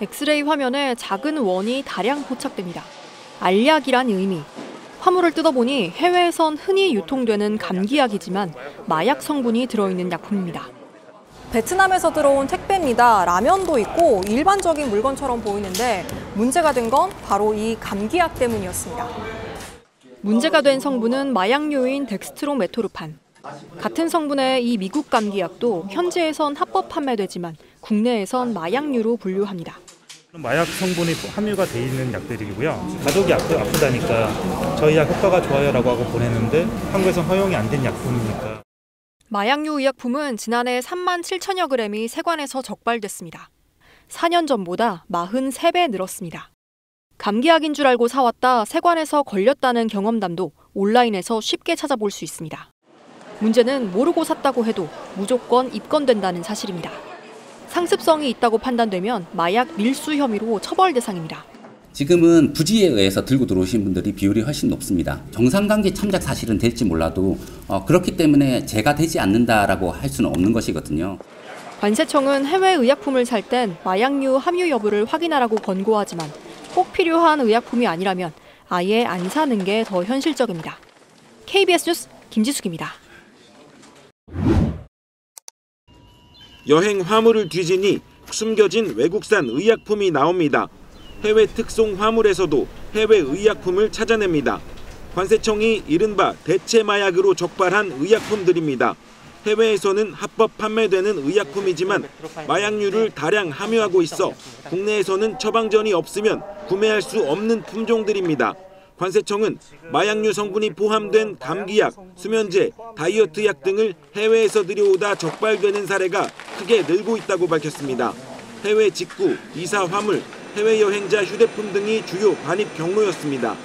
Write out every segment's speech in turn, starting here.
엑스레이 화면에 작은 원이 다량 포착됩니다. 알약이란 의미. 화물을 뜯어보니 해외에선 흔히 유통되는 감기약이지만 마약 성분이 들어있는 약품입니다. 베트남에서 들어온 택배입니다. 라면도 있고 일반적인 물건처럼 보이는데 문제가 된 건 바로 이 감기약 때문이었습니다. 문제가 된 성분은 마약류인 덱스트로메토르판. 같은 성분의 이 미국 감기약도 현지에선 합법 판매되지만 국내에선 마약류로 분류합니다. 마약 성분이 함유가 돼 있는 약들이고요. 가족이 아프다니까 저희 약 효과가 좋아요라고 하고 보냈는데 한국에선 허용이 안 된 약품이니까. 마약류 의약품은 지난해 3만 7천여 그램이 세관에서 적발됐습니다. 4년 전보다 43배 늘었습니다. 감기약인 줄 알고 사왔다 세관에서 걸렸다는 경험담도 온라인에서 쉽게 찾아볼 수 있습니다. 문제는 모르고 샀다고 해도 무조건 입건된다는 사실입니다. 상습성이 있다고 판단되면 마약 밀수 혐의로 처벌 대상입니다. 지금은 부지에 의해서 들고 들어오신 분들이 비율이 훨씬 높습니다. 정상관계 참작 사실은 될지 몰라도 그렇기 때문에 죄가 되지 않는다라고 할 수는 없는 것이거든요. 관세청은 해외 의약품을 살 땐 마약류 함유 여부를 확인하라고 권고하지만 꼭 필요한 의약품이 아니라면 아예 안 사는 게 더 현실적입니다. KBS 뉴스 김지숙입니다. 여행 화물을 뒤지니 숨겨진 외국산 의약품이 나옵니다. 해외 특송 화물에서도 해외 의약품을 찾아냅니다. 관세청이 이른바 대체 마약으로 적발한 의약품들입니다. 해외에서는 합법 판매되는 의약품이지만 마약류를 다량 함유하고 있어 국내에서는 처방전이 없으면 구매할 수 없는 품종들입니다. 관세청은 마약류 성분이 포함된 감기약, 수면제, 다이어트약 등을 해외에서 들여오다 적발되는 사례가 크게 늘고 있다고 밝혔습니다. 해외 직구, 이사 화물, 해외여행자 휴대폰 등이 주요 반입 경로였습니다.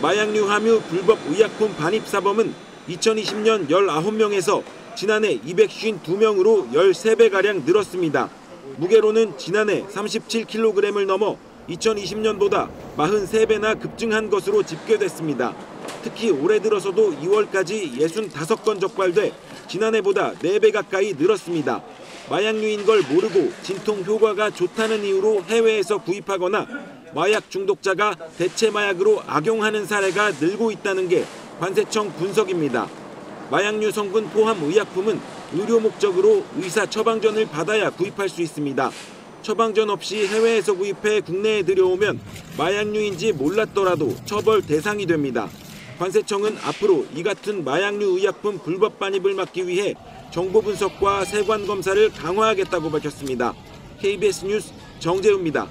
마약류 함유 불법 의약품 반입 사범은 2020년 19명에서 지난해 252명으로 13배가량 늘었습니다. 무게로는 지난해 37kg을 넘어 2020년보다 43배나 급증한 것으로 집계됐습니다. 특히 올해 들어서도 2월까지 65건 적발돼 지난해보다 4배 가까이 늘었습니다. 마약류인 걸 모르고 진통 효과가 좋다는 이유로 해외에서 구입하거나 마약 중독자가 대체 마약으로 악용하는 사례가 늘고 있다는 게 관세청 분석입니다. 마약류 성분 포함 의약품은 의료 목적으로 의사 처방전을 받아야 구입할 수 있습니다. 처방전 없이 해외에서 구입해 국내에 들여오면 마약류인지 몰랐더라도 처벌 대상이 됩니다. 관세청은 앞으로 이 같은 마약류 의약품 불법 반입을 막기 위해 정보 분석과 세관 검사를 강화하겠다고 밝혔습니다. KBS 뉴스 정재우입니다.